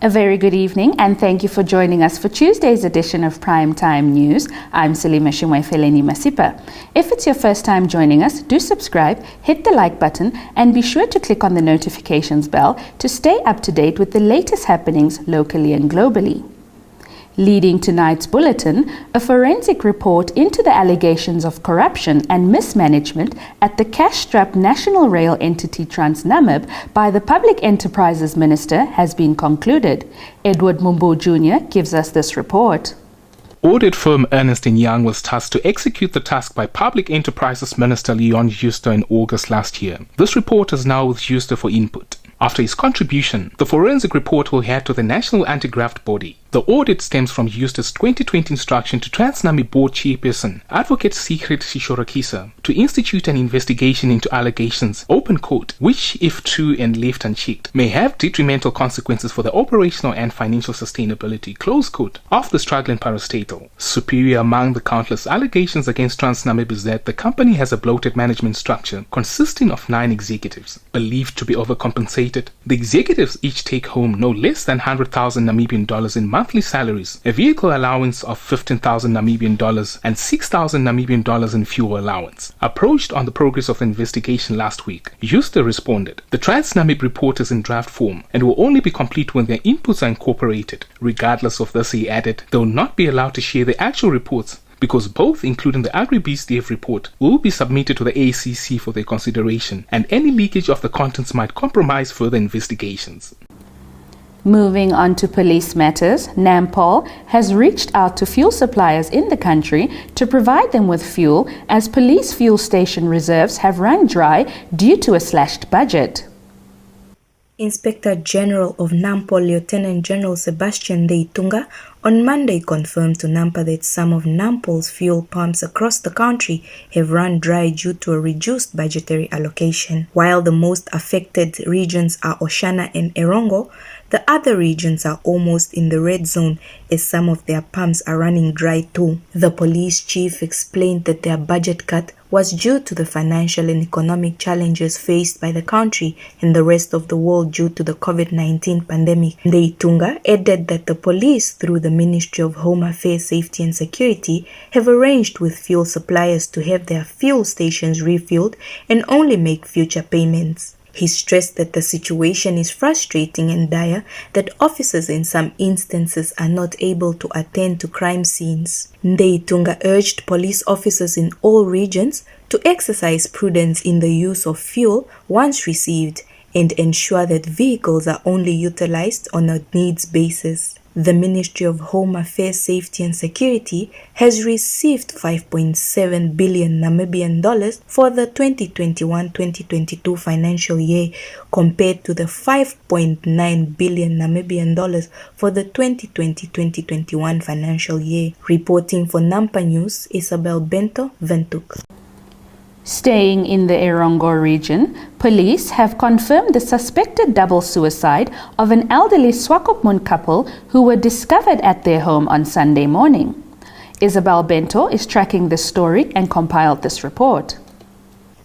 A very good evening and thank you for joining us for Tuesday's edition of Primetime News. I'm Salima Shimwaifeleni Masipa. If it's your first time joining us, do subscribe, hit the like button and be sure to click on the notifications bell to stay up to date with the latest happenings locally and globally. Leading tonight's bulletin, a forensic report into the allegations of corruption and mismanagement at the cash-strapped national rail entity Transnamib by the Public Enterprises Minister has been concluded. Edward Mumbu Jr. gives us this report. Audit firm Ernst & Young was tasked to execute the task by Public Enterprises Minister Leon Schuster in August last year. This report is now with Schuster for input. After his contribution, the forensic report will head to the National Anti-Graft Body. The audit stems from Schuster's 2020 instruction to Transnamib board chairperson, Advocate Sigrid Sishorakisa, to institute an investigation into allegations, open quote, which, if true and left unchecked, may have detrimental consequences for the operational and financial sustainability, close quote, of the struggling parastatal. Superior among the countless allegations against Transnamib is that the company has a bloated management structure consisting of 9 executives, believed to be overcompensated. The executives each take home no less than 100,000 Namibian dollars in monthly salaries, a vehicle allowance of 15,000 Namibian dollars and 6,000 Namibian dollars in fuel allowance. Approached on the progress of the investigation last week, Schuster responded, "The Transnamib report is in draft form and will only be complete when their inputs are incorporated. Regardless of this," he added, "they will not be allowed to share the actual reports because both, including the Agri-BSDF report, will be submitted to the ACC for their consideration, and any leakage of the contents might compromise further investigations." Moving on to police matters, Nampol has reached out to fuel suppliers in the country to provide them with fuel as police fuel station reserves have run dry due to a slashed budget. Inspector General of Nampol Lieutenant General Sebastian Ndeitunga on Monday confirmed to Nampa that some of Nampol's fuel pumps across the country have run dry due to a reduced budgetary allocation. While the most affected regions are Oshana and Erongo, the other regions are almost in the red zone as some of their pumps are running dry too. The police chief explained that their budget cut was due to the financial and economic challenges faced by the country and the rest of the world due to the COVID-19 pandemic. Ndeitunga added that the police, through the Ministry of Home Affairs, Safety and Security, have arranged with fuel suppliers to have their fuel stations refilled and only make future payments. He stressed that the situation is frustrating and dire, that officers in some instances are not able to attend to crime scenes. Ndeitunga urged police officers in all regions to exercise prudence in the use of fuel once received and ensure that vehicles are only utilized on a needs basis. The Ministry of Home Affairs, Safety and Security has received 5.7 billion Namibian dollars for the 2021-2022 financial year compared to the 5.9 billion Namibian dollars for the 2020-2021 financial year. Reporting for Nampa News, Isabel Bento Ventuk. Staying in the Erongo region, police have confirmed the suspected double suicide of an elderly Swakopmund couple who were discovered at their home on Sunday morning. Isabel Bento is tracking this story and compiled this report.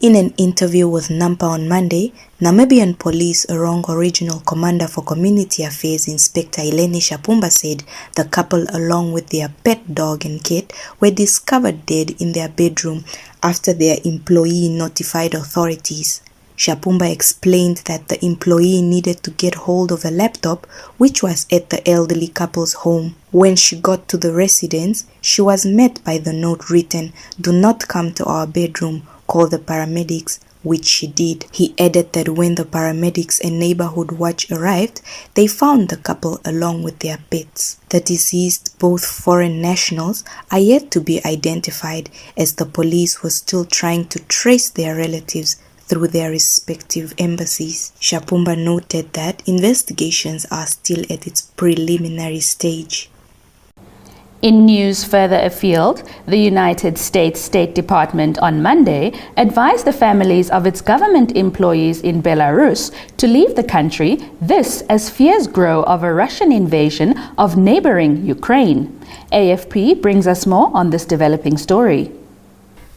In an interview with Nampa on Monday, Namibian Police Erongo Regional Commander for Community Affairs Inspector Eleni Shapumba said the couple, along with their pet dog and cat, were discovered dead in their bedroom after their employee notified authorities. Shapumba explained that the employee needed to get hold of a laptop which was at the elderly couple's home. When she got to the residence, she was met by the note written, "Do not come to our bedroom, call the paramedics," which she did. He added that when the paramedics and neighborhood watch arrived, they found the couple along with their pets. The deceased, both foreign nationals, are yet to be identified as the police was still trying to trace their relatives through their respective embassies. Shapumba noted that investigations are still at its preliminary stage. In news further afield, the United States State Department on Monday advised the families of its government employees in Belarus to leave the country, this as fears grow of a Russian invasion of neighboring Ukraine. AFP brings us more on this developing story.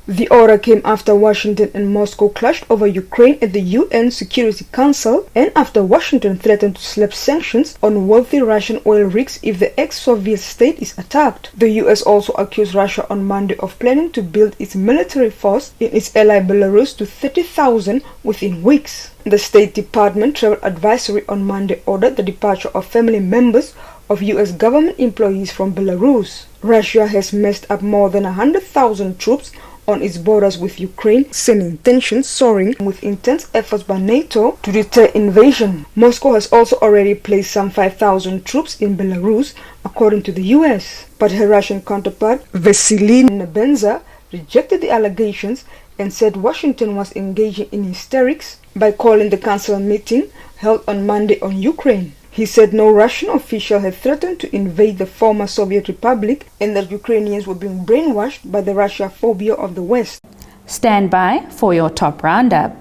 The order came after Washington and Moscow clashed over Ukraine at the UN Security Council and after Washington threatened to slap sanctions on wealthy Russian oil rigs if the ex-Soviet state is attacked. The US also accused Russia on Monday of planning to build its military force in its ally Belarus to 30,000 within weeks. The State Department Travel Advisory on Monday ordered the departure of family members of US government employees from Belarus. Russia has massed up more than 100,000 troops on its borders with Ukraine, sending tensions soaring with intense efforts by NATO to deter invasion. Moscow has also already placed some 5,000 troops in Belarus, according to the US. But her Russian counterpart, Vasily Nebenza, rejected the allegations and said Washington was engaging in hysterics by calling the council meeting held on Monday on Ukraine. He said no Russian official had threatened to invade the former Soviet Republic and that Ukrainians were being brainwashed by the Russia-phobia of the West. Stand by for your top roundup.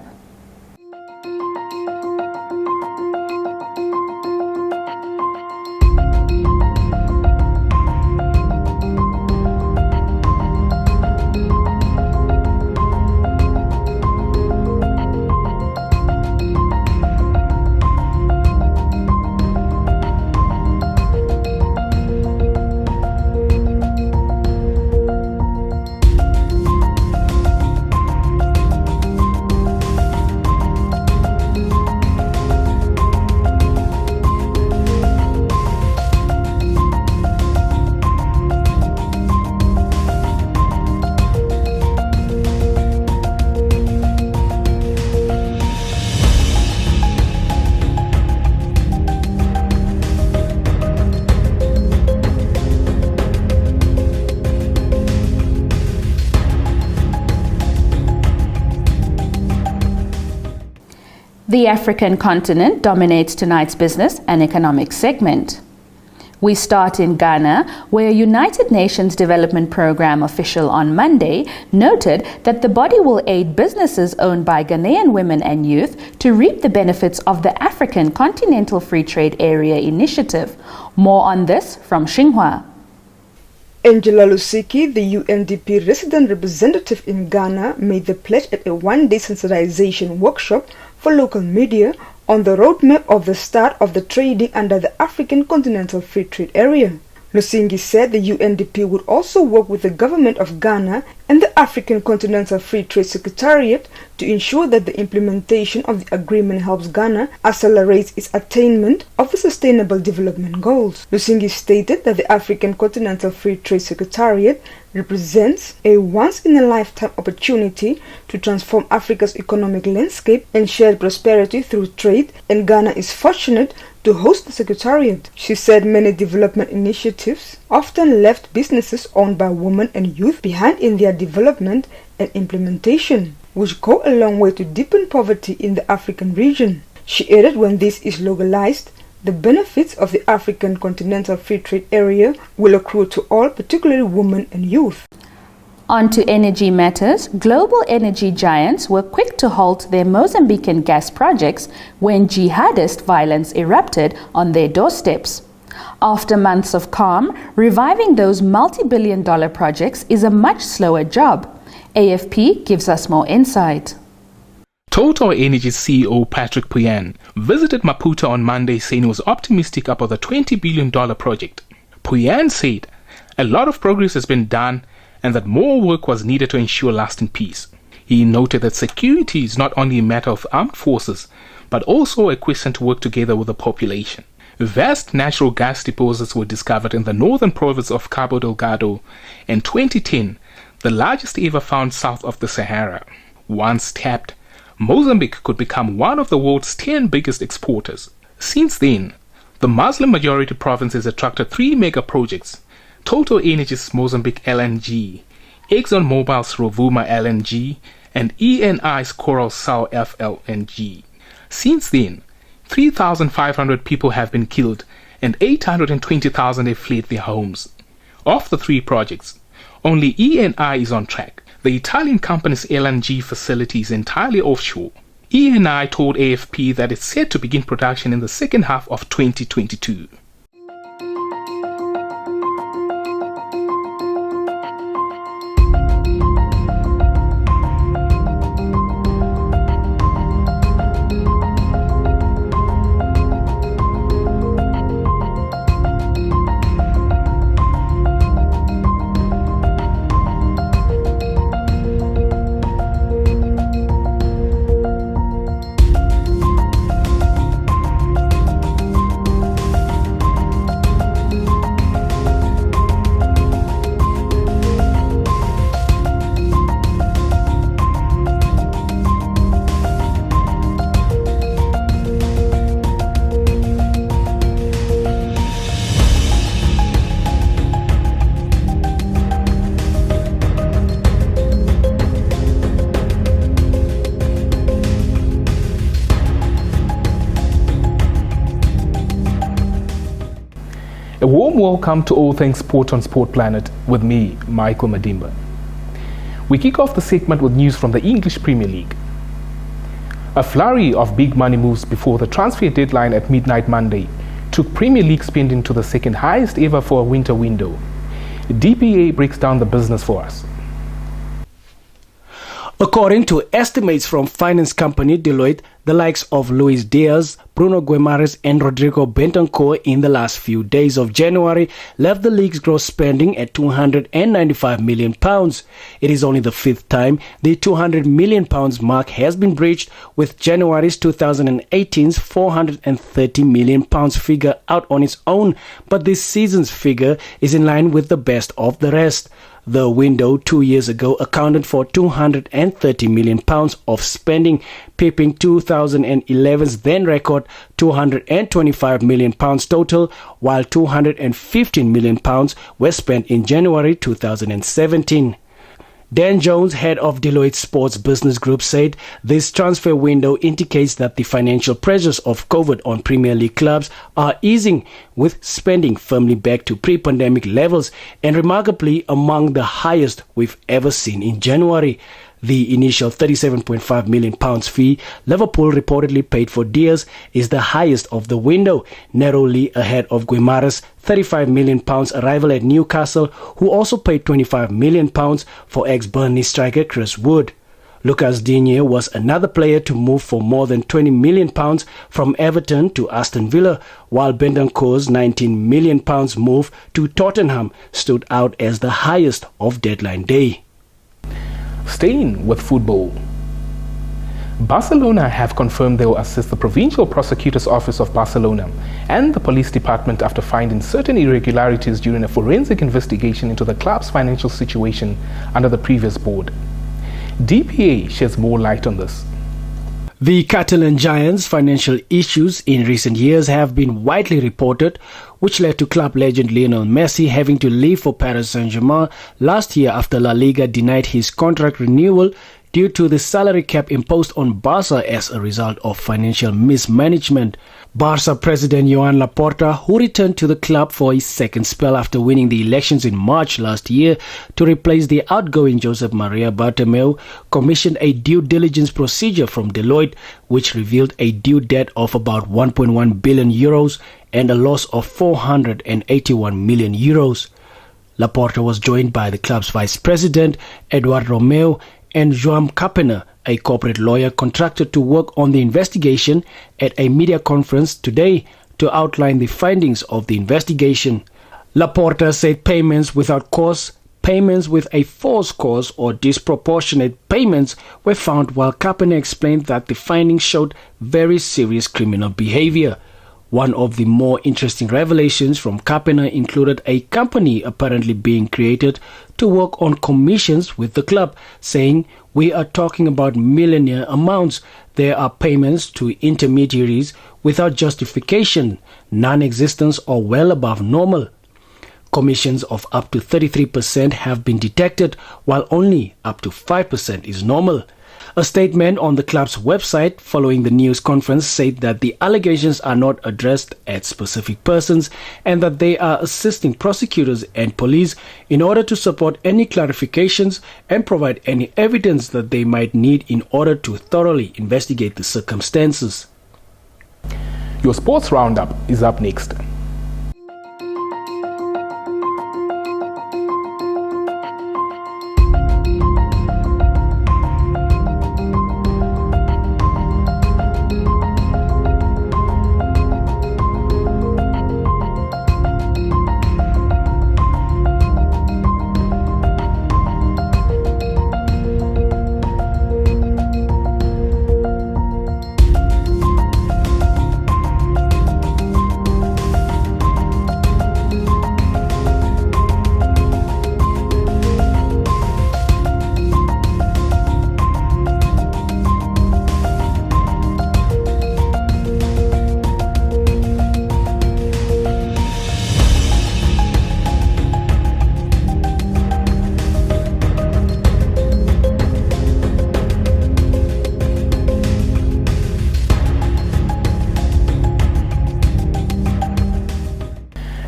The African continent dominates tonight's business and economic segment. We start in Ghana, where a United Nations Development Programme official on Monday noted that the body will aid businesses owned by Ghanaian women and youth to reap the benefits of the African Continental Free Trade Area Initiative. More on this from Xinhua. Angela Lusiki, the UNDP resident representative in Ghana, made the pledge at a one-day sensitization workshop for local media on the roadmap of the start of the trading under the African Continental Free Trade Area. Lusingi said the UNDP would also work with the government of Ghana and the African Continental Free Trade Secretariat to ensure that the implementation of the agreement helps Ghana accelerate its attainment of the Sustainable Development Goals. Lusingi stated that the African Continental Free Trade Secretariat represents a once-in-a-lifetime opportunity to transform Africa's economic landscape and share prosperity through trade, and Ghana is fortunate to host the Secretariat. She said many development initiatives often left businesses owned by women and youth behind in their development and implementation, which go a long way to deepen poverty in the African region. She added when this is localized, the benefits of the African Continental Free Trade Area will accrue to all, particularly women and youth. On to energy matters. Global energy giants were quick to halt their Mozambican gas projects when jihadist violence erupted on their doorsteps. After months of calm, reviving those multi-billion-dollar projects is a much slower job. AFP gives us more insight. Total Energy CEO Patrick Pouyanné visited Maputo on Monday saying he was optimistic about the $20 billion project. Pouyanné said a lot of progress has been done and that more work was needed to ensure lasting peace. He noted that security is not only a matter of armed forces, but also a question to work together with the population. Vast natural gas deposits were discovered in the northern province of Cabo Delgado in 2010, the largest ever found south of the Sahara. Once tapped, Mozambique could become one of the world's 10 biggest exporters. Since then, the Muslim-majority province has attracted 3 mega projects: Total Energies Mozambique LNG, ExxonMobil's Rovuma LNG, and ENI's Coralsal FLNG. Since then, 3,500 people have been killed and 820,000 have fled their homes. Of the 3 projects, only ENI is on track. The Italian company's LNG facility is entirely offshore. ENI told AFP that it's set to begin production in the second half of 2022. A warm welcome to All Things Sport on Sport Planet with me, Michael Madimba. We kick off the segment with news from the English Premier League. A flurry of big money moves before the transfer deadline at midnight Monday took Premier League spending to the second highest ever for a winter window. DPA breaks down the business for us. According to estimates from finance company Deloitte, the likes of Luis Diaz, Bruno Guimaraes and Rodrigo Bentancur in the last few days of January left the league's gross spending at £295 million. It is only the fifth time the £200 million mark has been breached, with January's 2018's £430 million figure out on its own, but this season's figure is in line with the best of the rest. The window 2 years ago accounted for £230 million of spending, peeping 2011's then record £225 million total, while £215 million were spent in January 2017. Dan Jones, head of Deloitte Sports Business Group, said this transfer window indicates that the financial pressures of COVID on Premier League clubs are easing, with spending firmly back to pre-pandemic levels and remarkably among the highest we've ever seen in January. The initial £37.5 million fee Liverpool reportedly paid for Diaz is the highest of the window, narrowly ahead of Guimaraes' £35 million arrival at Newcastle, who also paid £25 million for ex-Burnley striker Chris Wood. Lucas Digne was another player to move for more than £20 million from Everton to Aston Villa, while Bentancur's £19 million move to Tottenham stood out as the highest of deadline day. Staying with football, Barcelona have confirmed they will assist the Provincial Prosecutor's Office of Barcelona and the police department after finding certain irregularities during a forensic investigation into the club's financial situation under the previous board. DPA sheds more light on this. The Catalan Giants' financial issues in recent years have been widely reported, which led to club legend Lionel Messi having to leave for Paris Saint-Germain last year after La Liga denied his contract renewal due to the salary cap imposed on Barca as a result of financial mismanagement. Barca president Joan Laporta, who returned to the club for his second spell after winning the elections in March last year to replace the outgoing Josep Maria Bartomeu, commissioned a due diligence procedure from Deloitte, which revealed a due debt of about €1.1 billion and a loss of €481 million. Laporta was joined by the club's vice president, Eduard Romeu, and Joan Capena, a corporate lawyer contracted to work on the investigation, at a media conference today to outline the findings of the investigation. Laporta said payments without cause, payments with a false cause, or disproportionate payments were found, while Capena explained that the findings showed very serious criminal behavior. One of the more interesting revelations from Capena included a company apparently being created to work on commissions with the club, saying, "We are talking about millionaire amounts. There are payments to intermediaries without justification, non-existence or well above normal. Commissions of up to 33% have been detected, while only up to 5% is normal." A statement on the club's website following the news conference said that the allegations are not addressed at specific persons and that they are assisting prosecutors and police in order to support any clarifications and provide any evidence that they might need in order to thoroughly investigate the circumstances. Your sports roundup is up next.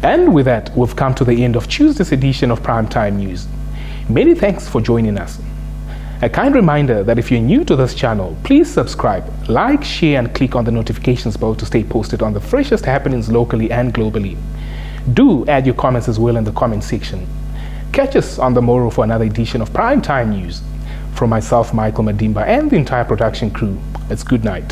And with that, we've come to the end of Tuesday's edition of Primetime News. Many thanks for joining us. A kind reminder that if you're new to this channel, please subscribe, like, share, and click on the notifications bell to stay posted on the freshest happenings locally and globally. Do add your comments as well in the comment section. Catch us on the morrow for another edition of Primetime News. From myself, Michael Madimba, and the entire production crew, it's good night.